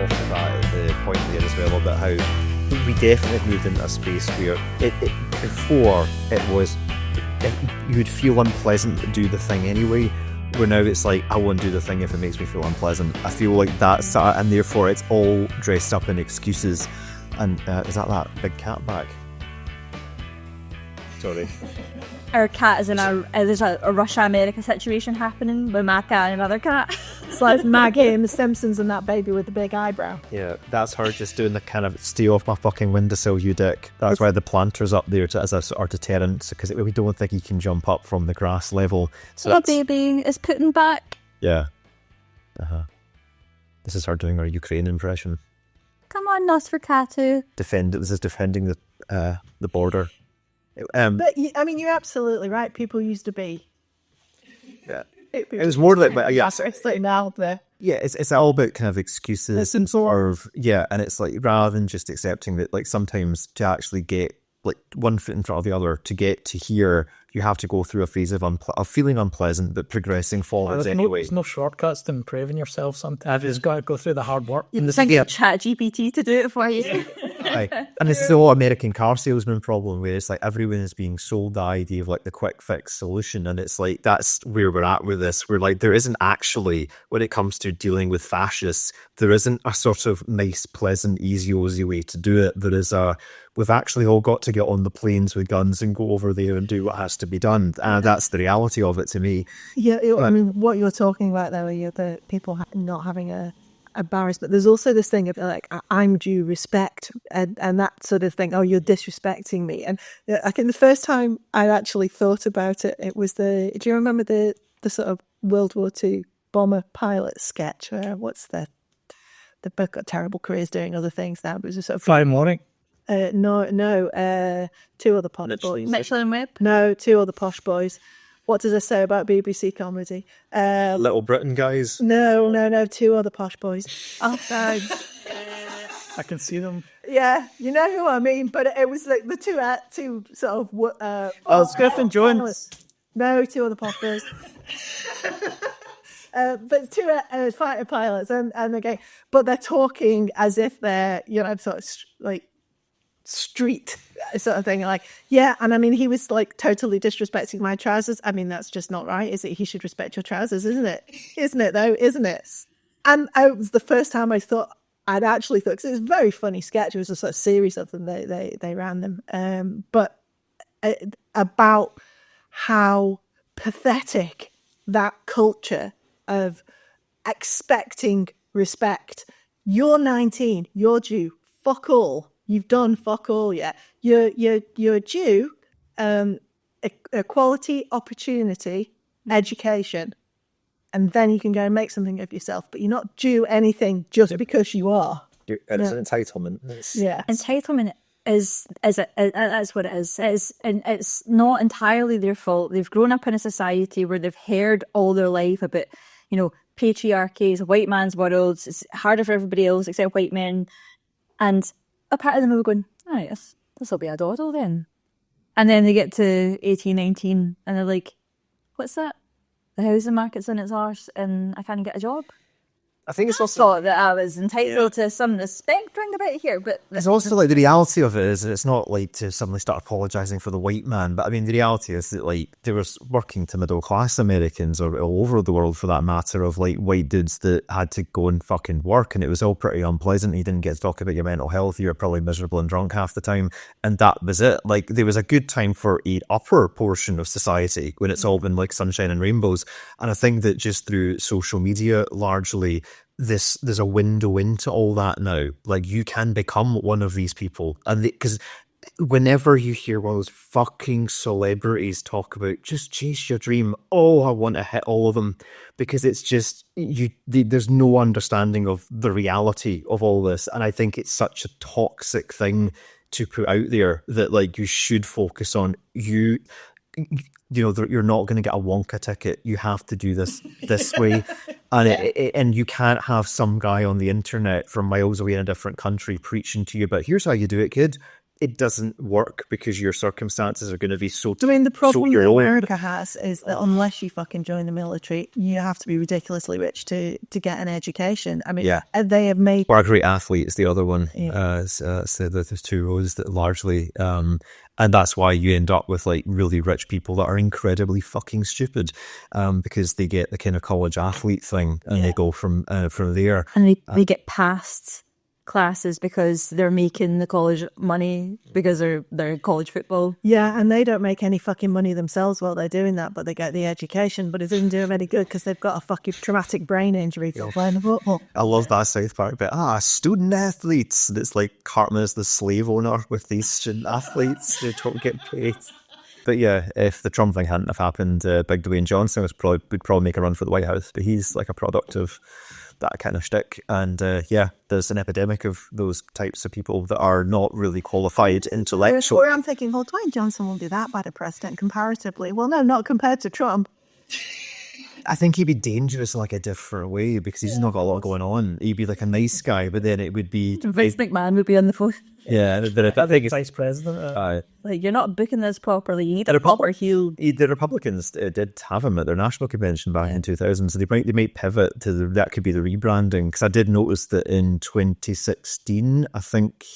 off of that at the point there as well about how we definitely moved into a space where before it was you would feel unpleasant to do the thing anyway, where now it's like, I won't do the thing if it makes me feel unpleasant. I feel like that's, and therefore it's all dressed up in excuses. And is that big cat back? Sorry. Our cat is there's a Russia-America situation happening with my cat and another cat. It's like Maggie and the Simpsons and that baby with the big eyebrow. Yeah, that's her just doing the kind of stay off my fucking windowsill, you dick. That's why the planter's up there as a sort of deterrent, because we don't think he can jump up from the grass level. So my baby is putting back. Yeah. This is her doing her Ukraine impression. Come on, Nosferatu. This is defending the border. But I mean, you're absolutely right. People used to be. Yeah. It was more like, yeah. Now there. Yeah, it's all about kind of excuses. And it's like, rather than just accepting that, like, sometimes to actually get like one foot in front of the other, to get to here, you have to go through a phase of feeling unpleasant, but progressing forwards anyway. There's no shortcuts to improving yourself sometimes. You've just got to go through the hard work. You think you chat GPT to do it for you. And it's the whole American car salesman problem, where it's like everyone is being sold the idea of like the quick fix solution, and it's like that's where we're at with this. We're like, there isn't actually, when it comes to dealing with fascists, there isn't a sort of nice, pleasant, easy way to do it. There is we've actually all got to get on the planes with guns and go over there and do what has to be done. And that's the reality of it to me. Yeah, I mean, what you're talking about though, are the people not having a barriers, but there's also this thing of like, I'm due respect and that sort of thing. Oh, you're disrespecting me. And I think the first time I actually thought about it, it was do you remember the sort of World War II bomber pilot sketch? What's the book got terrible careers doing other things now, but it was a sort of Friday morning. No, two other posh boys. Mitchell and Webb? No, two other posh boys. What does it say about BBC comedy? Little Britain guys. No, two other posh boys. Oh, no. I can see them. Yeah, you know who I mean, but it was like the two sort of... it's Griffin Jones. No, two other posh boys. But two fighter pilots, and okay, but they're talking as if they're, sort of like street sort of thing, like, yeah, and I mean, he was like totally disrespecting my trousers. I mean, that's just not right, is it? He should respect your trousers, isn't it? Isn't it? And it was the first time I'd actually thought, because it was a very funny sketch, it was a sort of series of them, they ran them, but about how pathetic that culture of expecting respect. You're 19, you're due fuck all. You've done fuck all yet. You're due equality, opportunity, education, and then you can go and make something of yourself. But you're not due anything just because you are. And it's an entitlement. Entitlement is that's what it is. And it's not entirely their fault. They've grown up in a society where they've heard all their life about, patriarchy, it's a white man's world, it's harder for everybody else except white men. And a part of them are going, this will be a doddle then. And then they get to 18, 19 and they're like, what's that? The housing market's in its arse and I can't get a job. I think it's also thought that I was entitled to some respect round about here, but it's also like the reality of it is it's not like to suddenly start apologising for the white man, but I mean the reality is that like there was working to middle class Americans or all over the world for that matter of like white dudes that had to go and fucking work, and it was all pretty unpleasant. You didn't get to talk about your mental health. You were probably miserable and drunk half the time, and that was it. Like there was a good time for an upper portion of society when it's all been like sunshine and rainbows, and I think that just through social media largely, there's a window into all that now. Like you can become one of these people, and because whenever you hear one of those fucking celebrities talk about just chase your dream, I want to hit all of them, because it's just there's no understanding of the reality of all this, and I think it's such a toxic thing to put out there that like you should focus on you're not going to get a Wonka ticket. You have to do this way. And you can't have some guy on the internet from miles away in a different country preaching to you about, here's how you do it, kid. it doesn't work because your circumstances are going to be so. I mean, the problem so that America has is that unless you fucking join the military, you have to be ridiculously rich to get an education. I mean, Yeah. they have made. Or a great athlete is the other one. Yeah. So there's two rows that largely, and that's why you end up with like really rich people that are incredibly fucking stupid, because they get the kind of college athlete thing and they go from there. And they get past classes because they're making the college money because they're college football. Yeah, and they don't make any fucking money themselves while they're doing that, but they get the education, but it doesn't do them any good because they've got a fucking traumatic brain injury from playing the football. I love that South Park bit. Student athletes. And it's like Cartman is the slave owner with these student athletes who don't get paid. But yeah, if the Trump thing hadn't have happened, Big Dwayne Johnson would probably make a run for the White House. But he's like a product of that kind of shtick. And there's an epidemic of those types of people that are not really qualified intellectually. Or I'm thinking, well, Dwayne Johnson will do that bad a president comparatively. Well, no, not compared to Trump. I think he'd be dangerous in like a different way because he's not got a lot going on. He'd be like a nice guy, but then it would be... Vince McMahon would be on the phone. Yeah, I think it's... Vice president. Like, you're not booking this properly. You need a proper heel. The Republicans did have him at their national convention back in 2000, so they might pivot to that could be the rebranding. Because I did notice that in 2016, I think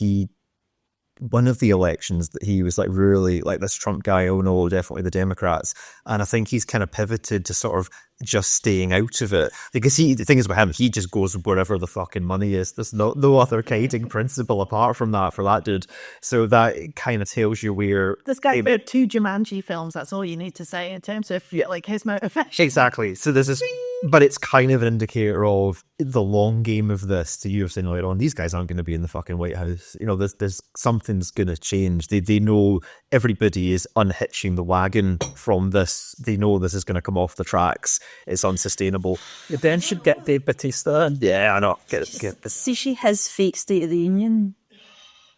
one of the elections that he was like really like this Trump guy, oh no, definitely the Democrats. And I think he's kind of pivoted to sort of just staying out of it. Because the thing is with him, he just goes wherever the fucking money is. There's no other guiding principle apart from that for that dude. So that kind of tells you where... This guy made 2 Jumanji films, that's all you need to say in terms of like his motivation. Exactly. So this is... But it's kind of an indicator of the long game of this. To you saying later on, these guys aren't going to be in the fucking White House. You know, there's something's going to change. They know everybody is unhitching the wagon from this. They know this is going to come off the tracks. It's unsustainable. You then should get Dave Bautista. Yeah, I know. Get this. See, she has fake State of the Union.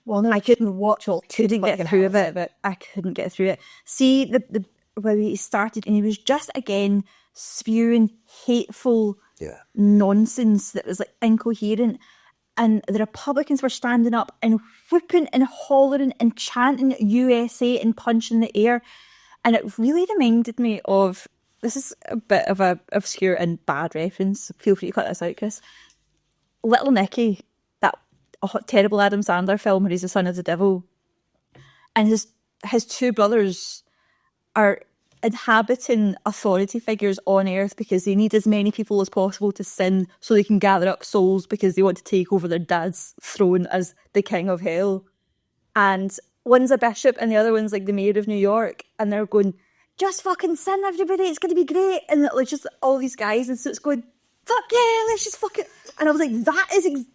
Well, no, I couldn't watch all. Couldn't get through of it, but I couldn't get through it. See, the where he started, and he was just again spewing hateful nonsense that was like incoherent, and the Republicans were standing up and whooping and hollering and chanting USA and punching the air, and it really reminded me of, this is a bit of a obscure and bad reference, feel free to cut this out, Chris. Little Nicky, that terrible Adam Sandler film where he's the son of the devil, and his 2 brothers are inhabiting authority figures on earth because they need as many people as possible to sin so they can gather up souls because they want to take over their dad's throne as the king of hell. And one's a bishop and the other one's like the mayor of New York, and they're going, just fucking sin, everybody, it's going to be great. And like just all these guys, and so it's going, fuck yeah, let's just fucking... And I was like,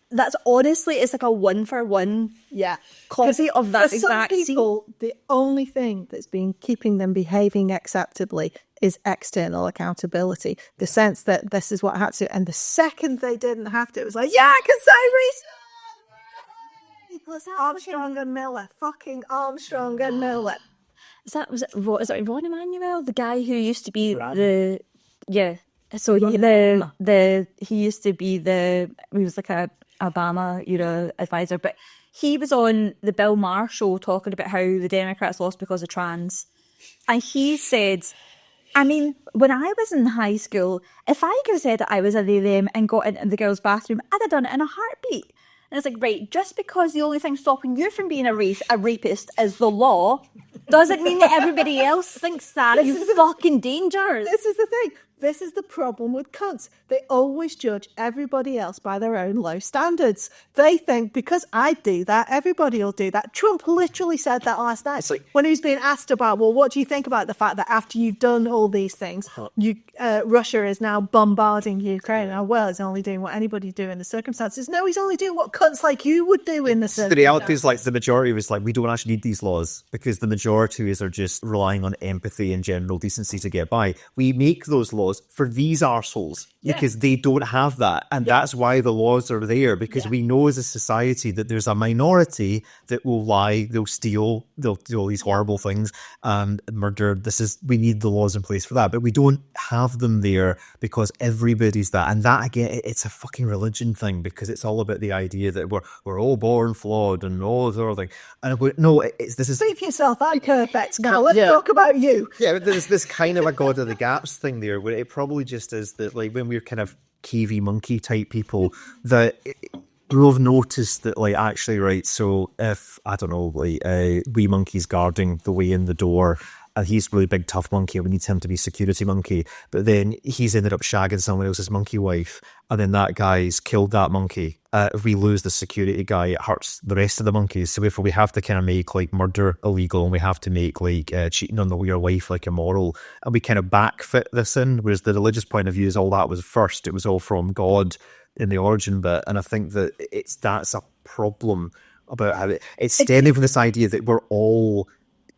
that's honestly, it's like a 1-for-1 copy of that exact scene. People, the only thing that's been keeping them behaving acceptably is external accountability. The sense that this is what I had to, and the second they didn't have to, it was like, yeah, I can say research. Armstrong and Miller, fucking Armstrong and Miller. Is it Ron Emanuel, the guy who used to be So he used to be he was like a Obama era advisor, but he was on the Bill Maher show talking about how the Democrats lost because of trans, and he said, I mean, when I was in high school, if I could have said that I was a they them and got into the girls' bathroom, I'd have done it in a heartbeat. And it's like, right, just because the only thing stopping you from being a rapist is the law, doesn't mean that everybody else thinks that. You fucking danger. This is the thing. This is the problem with cunts. They always judge everybody else by their own low standards. They think, because I do that, everybody will do that. Trump literally said that last night when he was being asked about, well, what do you think about the fact that after you've done all these things, Russia is now bombarding Ukraine? Oh, well, he's only doing what anybody do in the circumstances. No, he's only doing what cunts like you would do in the circumstances. The reality is, like, the majority was like, we don't actually need these laws because the majority are just relying on empathy and general decency to get by. We make those laws laws for these arseholes because they don't have that. And that's why the laws are there, because we know as a society that there's a minority that will lie, they'll steal, they'll do all these horrible things and murder. We need the laws in place for that, but we don't have them there because everybody's that. And that, again, it's a fucking religion thing, because it's all about the idea that we're all born flawed and all this other thing. And Save yourself, I'm perfect. Now let's talk about you. Yeah, but there's this kind of a God of the gaps thing there, where it probably just is that, like, when we're kind of cavey monkey type people, that we'll have noticed that, like, actually, right, so if, I don't know, like, wee monkey's guarding the way in the door, and he's a really big tough monkey, we need him to be security monkey, but then he's ended up shagging someone else's monkey wife, and then that guy's killed that monkey. If we lose the security guy, it hurts the rest of the monkeys. So if we have to kind of make, like, murder illegal, and we have to make, like, cheating on your wife, like, immoral, and we kind of backfit this in, whereas the religious point of view is all that was first. It was all from God in the origin bit, and I think that that's a problem about how it's stemming from this idea that we're all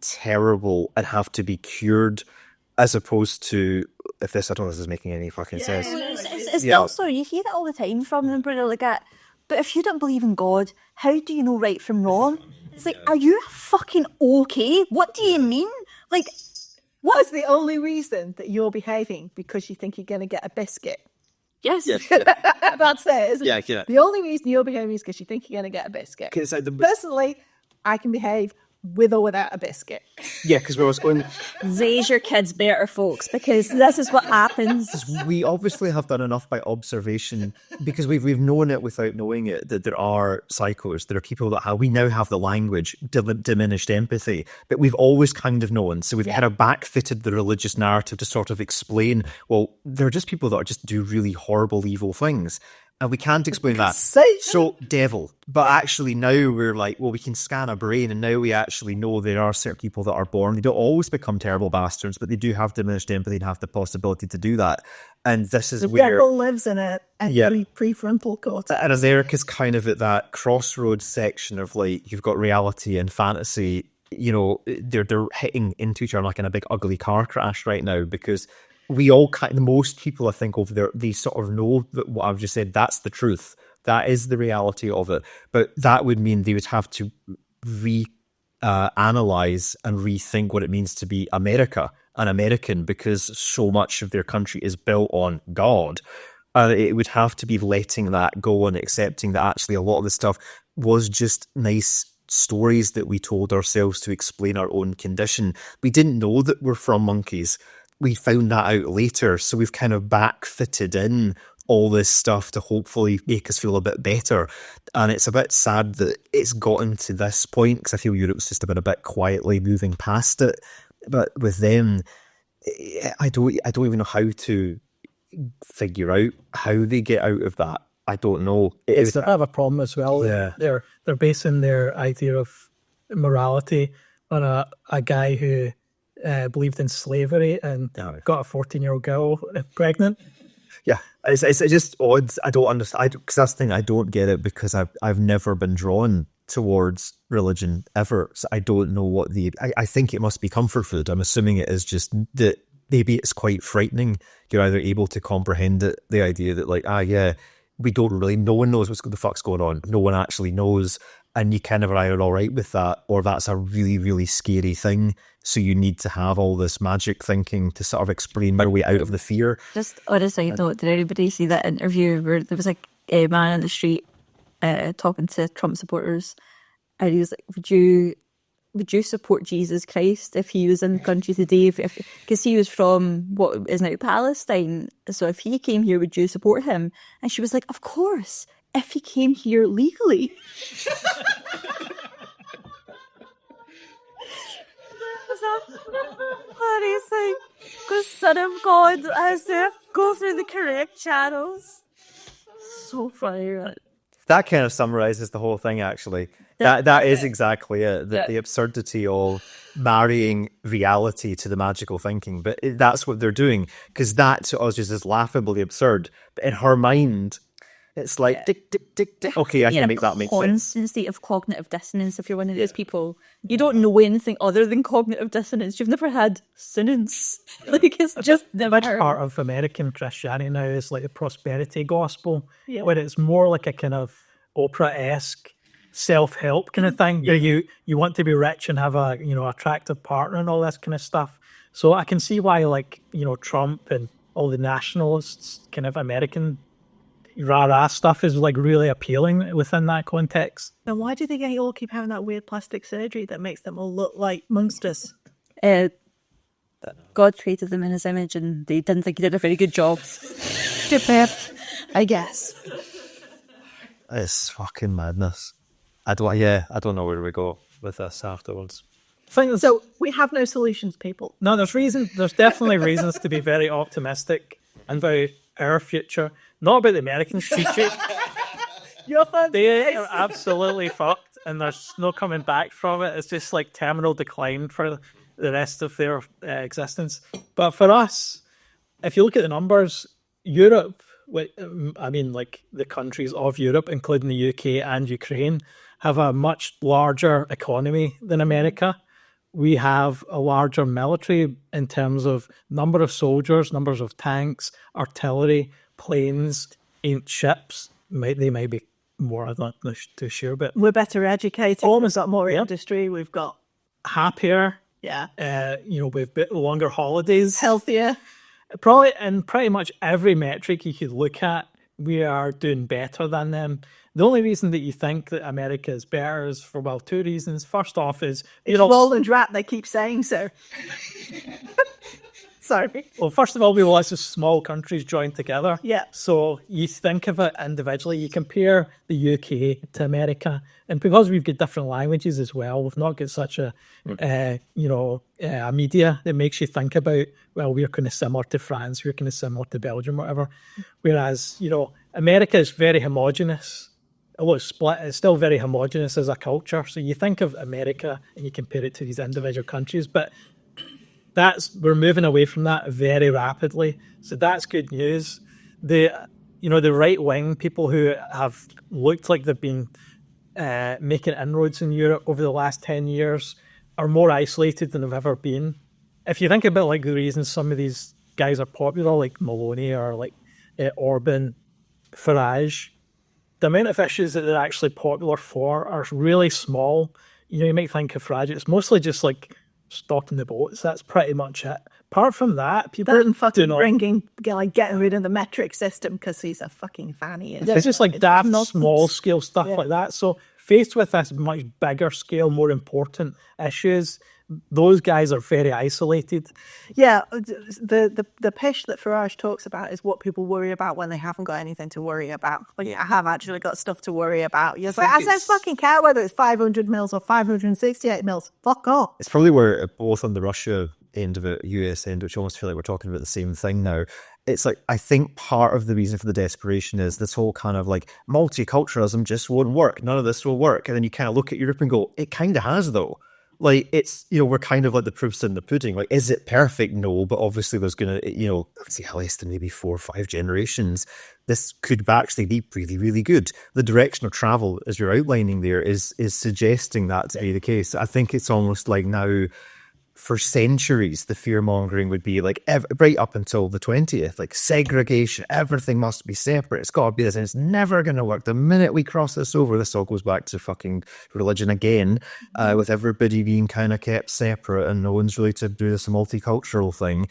terrible and have to be cured, as opposed to, I don't know if this is making any fucking sense. It's also, you hear it all the time from them, brother, like that. But if you don't believe in God, how do you know right from wrong? It's like, are you fucking okay? What do you mean? Like, what is the only reason that you're behaving because you think you're going to get a biscuit? Yes. That's it, isn't it? Yeah. The only reason you're behaving is because you think you're going to get a biscuit. Personally, I can behave with or without a biscuit. Yeah, because we was going... Raise your kids better, folks, because this is what happens. We obviously have done enough by observation, because we've known it without knowing it, that there are psychos, there are people that we now have the language, diminished empathy, but we've always kind of known. So we've kind of backfitted the religious narrative to sort of explain, well, they're just people that just do really horrible, evil things. And we can't explain that. So, devil. But actually now we're like, well, we can scan a brain, and now we actually know there are certain people that are born. They don't always become terrible bastards, but they do have diminished empathy and have the possibility to do that. And this is where... The devil lives in a prefrontal cortex. And as Eric is kind of at that crossroads section of, like, you've got reality and fantasy, you know, they're hitting into each other like in a big ugly car crash right now, because... most people, I think, over there, they sort of know that what I've just said, that's the truth. That is the reality of it. But that would mean they would have to analyze and rethink what it means to be America, an American, because so much of their country is built on God. It would have to be letting that go and accepting that actually a lot of the stuff was just nice stories that we told ourselves to explain our own condition. We didn't know that we're from monkeys. We found that out later, so we've kind of backfitted in all this stuff to hopefully make us feel a bit better. And it's a bit sad that it's gotten to this point, because I feel Europe's just been a bit quietly moving past it. But with them, I don't even know how to figure out how they get out of that. I don't know. I have a problem as well. Yeah. They're basing their idea of morality on a guy who believed in slavery and got a 14-year-old girl pregnant. Yeah, it's just odd. I don't understand. Because that's the thing, I don't get it, because I've never been drawn towards religion ever. So I don't know what I think it must be comfort food. I'm assuming it is just that maybe it's quite frightening. You're either able to comprehend it, the idea that, like, we don't really, no one knows what the fuck's going on. No one actually knows. And you kind of are either all right with that, or that's a really, really scary thing. So you need to have all this magic thinking to sort of explain your way out of the fear. Just on a side note, did anybody see that interview where there was a man in the street talking to Trump supporters, and he was like, would you support Jesus Christ if he was in the country today? Because he was from what is now Palestine. So if he came here, would you support him? And she was like, of course, if he came here legally. And he's like, because Son of God has to go through the correct channels. So funny, right? That kind of summarizes the whole thing, actually. That is exactly it. The absurdity of marrying reality to the magical thinking. But that's what they're doing, because that to us just is laughably absurd. But in her mind, It's like tick, tick, tick, tick. Okay, I can make that make sense. Constant state of cognitive dissonance. If you're one of those people, you don't know anything other than cognitive dissonance. You've never had sentence. Like, it's just A big part of American Christianity now is like the prosperity gospel, where it's more like a kind of Oprah-esque self-help kind of thing. Where you want to be rich and have a attractive partner and all this kind of stuff. So I can see why, like, Trump and all the nationalists, kind of American rah-rah stuff is like really appealing within that context. Then why do they all keep having that weird plastic surgery that makes them all look like monsters? God created them in his image and they didn't think he did a very good job. Stupid, I guess. It's fucking madness. I don't know where we go with this afterwards. So we have no solutions, people. No, there's definitely reasons to be very optimistic and very our future. Not about the Americans. They are absolutely fucked and there's no coming back from it. It's just like terminal decline for the rest of their existence. But for us, if you look at the numbers, Europe, I mean, like the countries of Europe, including the UK and Ukraine, have a much larger economy than America. We have a larger military in terms of number of soldiers, numbers of tanks, artillery, planes, ships. They may be more, I'm not too sure, but we're better educated. We've got more industry. We've got happier. Yeah. We've got longer holidays. Healthier. Probably in pretty much every metric you could look at, we are doing better than them. The only reason that you think that America is better is for, well, two reasons. First off is... It's Roland Rat, they keep saying so. Sorry. Well, first of all, we lots of small countries joined together. Yeah. So you think of it individually. You compare the UK to America, and because we've got different languages as well, we've not got such a media that makes you think about, well, we're kind of similar to France, we're kind of similar to Belgium, whatever. Whereas, America is very homogenous. Although it's split, it's still very homogenous as a culture. So you think of America and you compare it to these individual countries, but we're moving away from that very rapidly. So that's good news. The right wing people who have looked like they've been making inroads in Europe over the last 10 years are more isolated than they've ever been. If you think about like the reasons some of these guys are popular, like Maloney or like Orban, Farage, the amount of issues that they're actually popular for are really small. You might think of Farage, it's mostly just like stocking the boats. That's pretty much it. Apart from that, people fucking getting rid of the metric system because he's a fucking fanny. It's just like daft, small scale stuff like that. So faced with this much bigger scale, more important issues, those guys are very isolated. Yeah, the pish that Farage talks about is what people worry about when they haven't got anything to worry about. Like, I have actually got stuff to worry about. You're like, I don't fucking care whether it's 500 mils or 568 mils. Fuck off. It's probably where both on the Russia end of it, US end, which almost feel like we're talking about the same thing now. It's like, I think part of the reason for the desperation is this whole kind of like multiculturalism just won't work. None of this will work. And then you kind of look at Europe and go, it kind of has though. Like, it's, we're kind of like the proof's in the pudding. Like, is it perfect? No, but obviously there's going to, obviously less than maybe 4 or 5 generations, this could actually be really, really good. The direction of travel, as you're outlining there, is suggesting that to be the case. I think it's almost like now, for centuries, the fear-mongering would be like, right up until the 20th, like segregation, everything must be separate. It's got to be this, and it's never going to work. The minute we cross this over, this all goes back to fucking religion again, with everybody being kind of kept separate and no one's really to do this multicultural thing.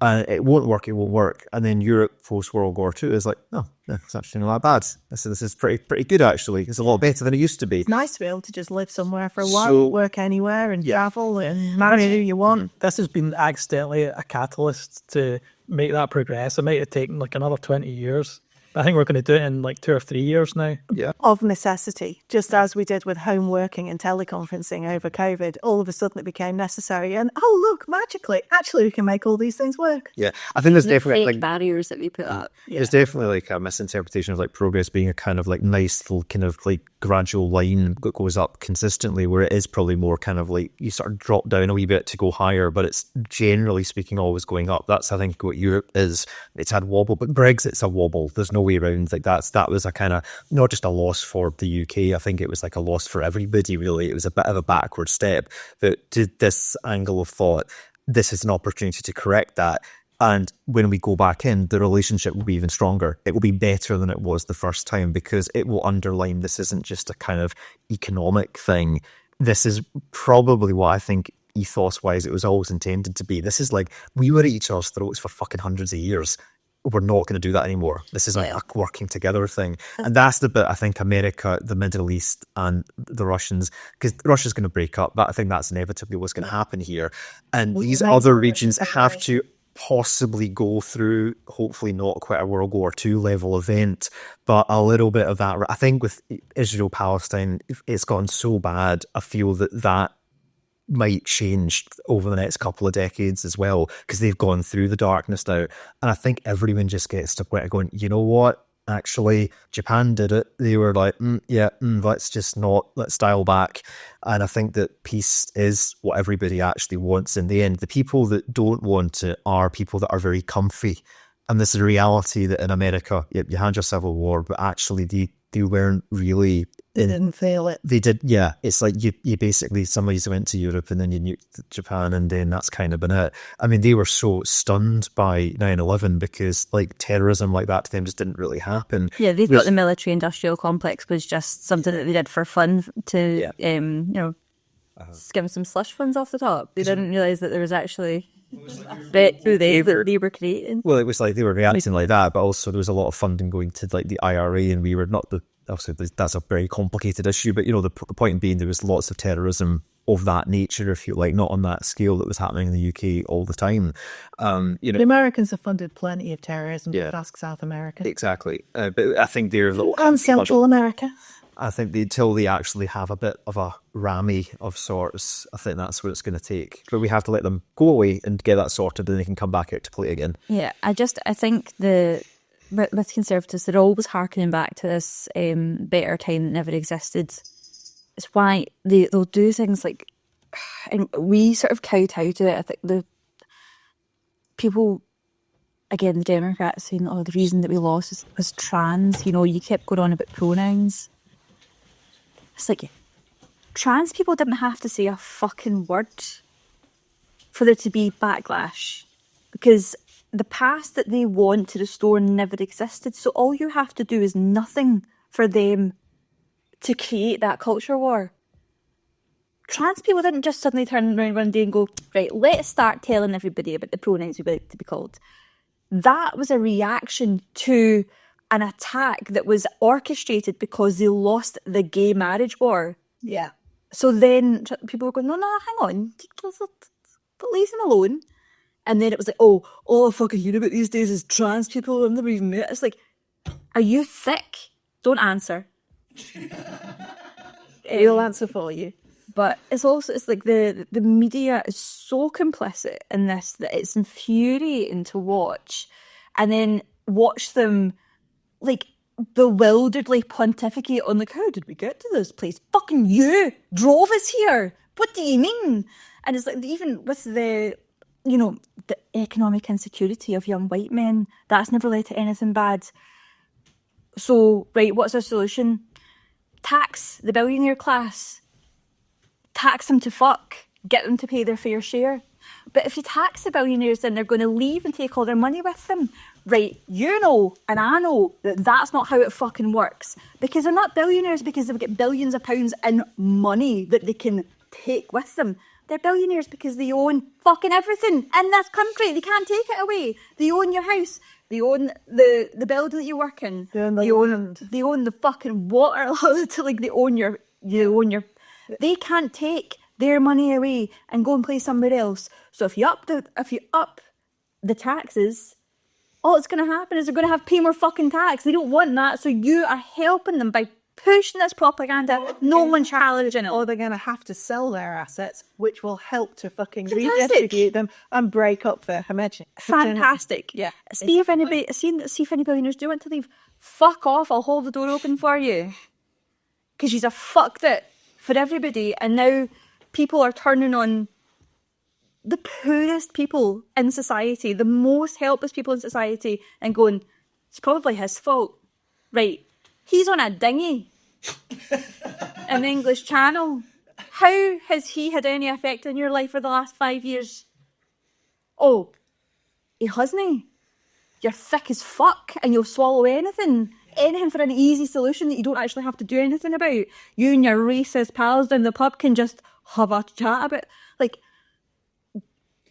It won't work. And then Europe post-World War II is like, no, it's actually not that bad. This is pretty good, actually. It's a lot better than it used to be. It's nice to be able to just live somewhere for a while, work anywhere and travel and marry who you want. This has been accidentally a catalyst to make that progress. It might have taken like another 20 years. But I think we're going to do it in like 2 or 3 years now. Yeah. Of necessity, just as we did with home working and teleconferencing over COVID, all of a sudden it became necessary. And look, magically, actually we can make all these things work. Yeah, I think there's definitely like barriers that we put up. There's definitely like a misinterpretation of like progress being a kind of like nice little kind of like gradual line that goes up consistently, where it is probably more kind of like you sort of drop down a wee bit to go higher, but it's generally speaking always going up. That's, I think, what Europe is. It's had wobble, but Brexit's a wobble. There's no way around. Like that was a kind of not just a loss for the UK. I think it was like a loss for everybody, really. It was a bit of a backward step. But to this angle of thought, this is an opportunity to correct that. And when we go back in, the relationship will be even stronger. It will be better than it was the first time, because it will underline this isn't just a kind of economic thing. This is probably what I think ethos-wise it was always intended to be. This is like, we were at each other's throats for fucking hundreds of years. We're not going to do that anymore. This is like a working together thing. And that's the bit I think America, the Middle East and the Russians, because Russia's going to break up, but I think that's inevitably what's going to happen here. And these other regions have to possibly go through, hopefully not quite a World War II level event, but a little bit of that. I think with Israel-Palestine, it's gone so bad, I feel that might change over the next couple of decades as well, because they've gone through the darkness now. And I think everyone just gets to a point of going, you know what? Actually, Japan did it. They were like, let's dial back. And I think that peace is what everybody actually wants in the end. The people that don't want it are people that are very comfy. And this is a reality that in America, you had your civil war, but actually they weren't really... They didn't feel it. They did, yeah. It's like you basically, somebody went to Europe and then you nuked Japan, and then that's kind of been it. I mean, they were so stunned by 9/11 because like terrorism like that to them just didn't really happen. Yeah, they thought the military-industrial complex was just something that they did for fun to, skim some slush funds off the top. They didn't realise that there was actually... bit who they were creating. Well, it was like they were reacting like that, but also there was a lot of funding going to like the IRA, and we were not the... Obviously, that's a very complicated issue, but the point being there was lots of terrorism of that nature, if you like, not on that scale that was happening in the UK all the time. The Americans have funded plenty of terrorism. Yeah. Ask South America. Exactly. But I think they're... And Central America. I think until they actually have a bit of a rammy of sorts, I think that's what it's going to take. But we have to let them go away and get that sorted, and they can come back out to play again. Yeah, I think with Conservatives, they're always harkening back to this better time that never existed. It's why they'll do things like, and we sort of kowtow to it. I think the people, again, the Democrats saying, the reason that we lost was trans. You kept going on about pronouns. It's like, trans people didn't have to say a fucking word for there to be backlash, because the past that they want to restore never existed. So all you have to do is nothing for them to create that culture war. Trans people didn't just suddenly turn around one day and go, right, let's start telling everybody about the pronouns we like to be called. That was a reaction to an attack that was orchestrated because they lost the gay marriage war. Yeah. So then people were going, no, hang on, leave them alone. And then it was like, all I fucking hear about these days is trans people I've never even met. It's like, are you thick? Don't answer. He'll answer for you. But it's like the media is so complicit in this that it's infuriating to watch. And then watch them like bewilderedly pontificate on like, how did we get to this place? Fucking you drove us here. What do you mean? And it's like, even with the economic insecurity of young white men, that's never led to anything bad. So, right, what's our solution? Tax the billionaire class. Tax them to fuck. Get them to pay their fair share. But if you tax the billionaires, then they're going to leave and take all their money with them. Right, and I know that that's not how it fucking works. Because they're not billionaires because they've got billions of pounds in money that they can take with them. They're billionaires because they own fucking everything in this country. They can't take it away. They own your house. They own the building that you work in. They own the fucking water. They can't take their money away and go and play somewhere else. So if you up the taxes, all that's going to happen is they're going to have to pay more fucking tax. They don't want that. So you are helping them by pushing this propaganda, no one challenging it. Or they're going to have to sell their assets, which will help to fucking redistribute them and break up their homogeneity. Fantastic. Yeah. See if any billionaires do want to leave. Fuck off, I'll hold the door open for you. because she's a fucked it for everybody. And now people are turning on the poorest people in society, the most helpless people in society, and going, it's probably his fault. Right, he's on a dinghy in the English Channel. How has he had any effect on your life for the last 5 years? Oh, he hasn't. You're thick as fuck and you'll swallow anything for an easy solution that you don't actually have to do anything about. You and your racist pals down the pub can just have a chat about. Like,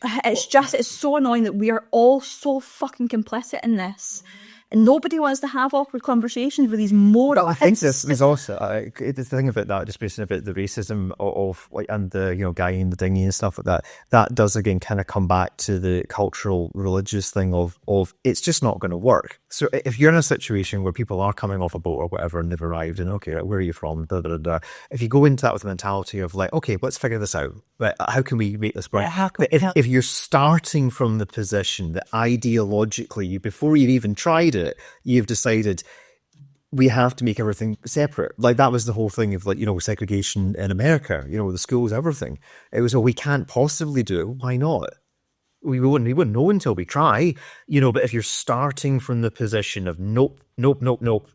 it's so annoying that we are all so fucking complicit in this. And nobody wants to have awkward conversations with these morons. I think this is also the thing about that, just based about the racism of like, and the guy in the dinghy and stuff like that. That does again kind of come back to the cultural, religious thing of it's just not going to work. So if you're in a situation where people are coming off a boat or whatever and they've arrived and okay, where are you from? Da, da, da, da. If you go into that with the mentality of like, okay, let's figure this out. But how can we make this work? If you're starting from the position that ideologically, before you've even tried it, you've decided we have to make everything separate. Like that was the whole thing of like, segregation in America, the schools, everything. It was, we can't possibly do it. Why not? We wouldn't know until we try, but if you're starting from the position of nope,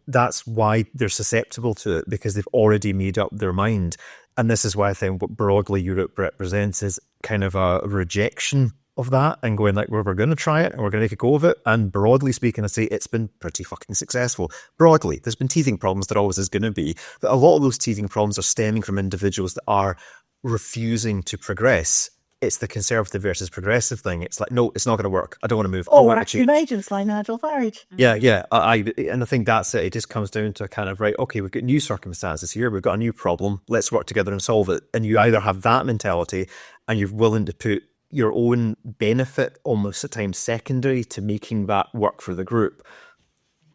that's why they're susceptible to it, because they've already made up their mind. And this is why I think what broadly Europe represents is kind of a rejection of that and going like, we're going to try it and we're going to make a go of it. And broadly speaking, I say it's been pretty fucking successful. Broadly, there's been teething problems, there always is going to be. But a lot of those teething problems are stemming from individuals that are refusing to progress. It's the conservative versus progressive thing. It's like, no, it's not going to work. I don't want to move. Or action agents like Nigel Farage. Yeah. And I think that's it. It just comes down to a kind of, right, okay, we've got new circumstances here. We've got a new problem. Let's work together and solve it. And you either have that mentality and you're willing to put your own benefit almost at times secondary to making that work for the group.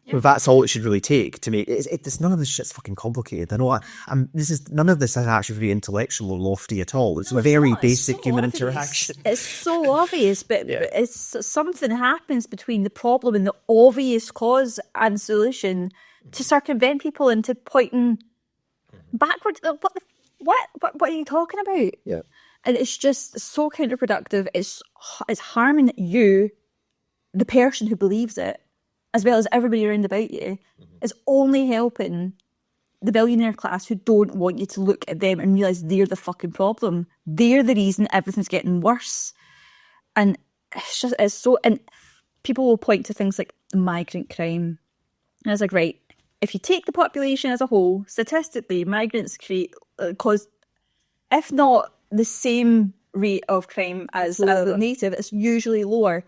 Yeah. Well, that's all it should really take to make it's none of this shit's fucking complicated. I know none of this is actually very intellectual or lofty at all. It's a very basic human interaction. It's so obvious, but it's something happens between the problem and the obvious cause and solution to circumvent people into pointing backwards. What are you talking about? Yeah. And it's just so counterproductive. It's harming you, the person who believes it, as well as everybody around about you. It's only helping the billionaire class who don't want you to look at them and realise they're the fucking problem. They're the reason everything's getting worse. And it's so... And people will point to things like migrant crime. And it's like, right, if you take the population as a whole, statistically, migrants cause, if not the same rate of crime as a native, it's usually lower.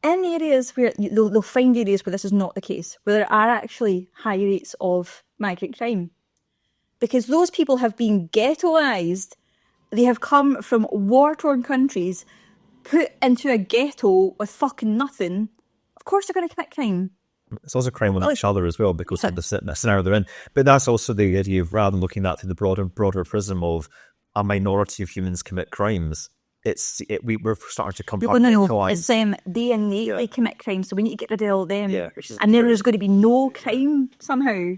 In areas where they'll find areas where this is not the case, where there are actually high rates of migrant crime. Because those people have been ghettoised, they have come from war-torn countries, put into a ghetto with fucking nothing. Of course they're going to commit crime. It's also crime on each other as well because of the scenario they're in. But that's also the idea of, rather than looking at that through the broader prism of a minority of humans commit crimes, we're starting to compartmentalize. No, it's they innately commit crime, so we need to get rid of all them. Yeah, and then there's going to be no crime somehow.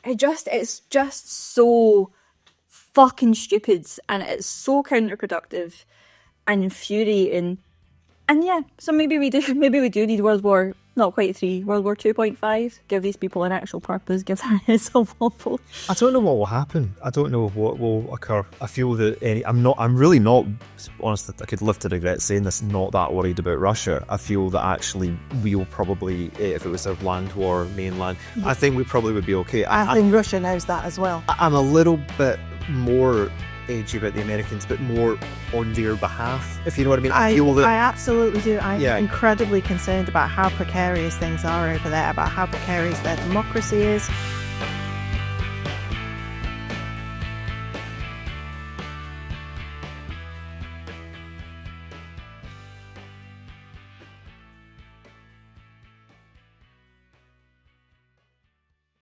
It's just so fucking stupid, and it's so counterproductive and infuriating. And yeah, so maybe we do need World War, not quite 3, World War 2.5. Give these people an actual purpose. Give that some awful. I don't know what will happen. I don't know what will occur. I feel that I'm really not, honest, I could live to regret saying this, not that worried about Russia. I feel that actually we will probably, if it was a land war, mainland, I think we probably would be okay. I think Russia knows that as well. I'm a little bit more edgy about the Americans, but more on their behalf, if you know what I mean. I absolutely do. I'm incredibly concerned about how precarious things are over there, about how precarious their democracy is,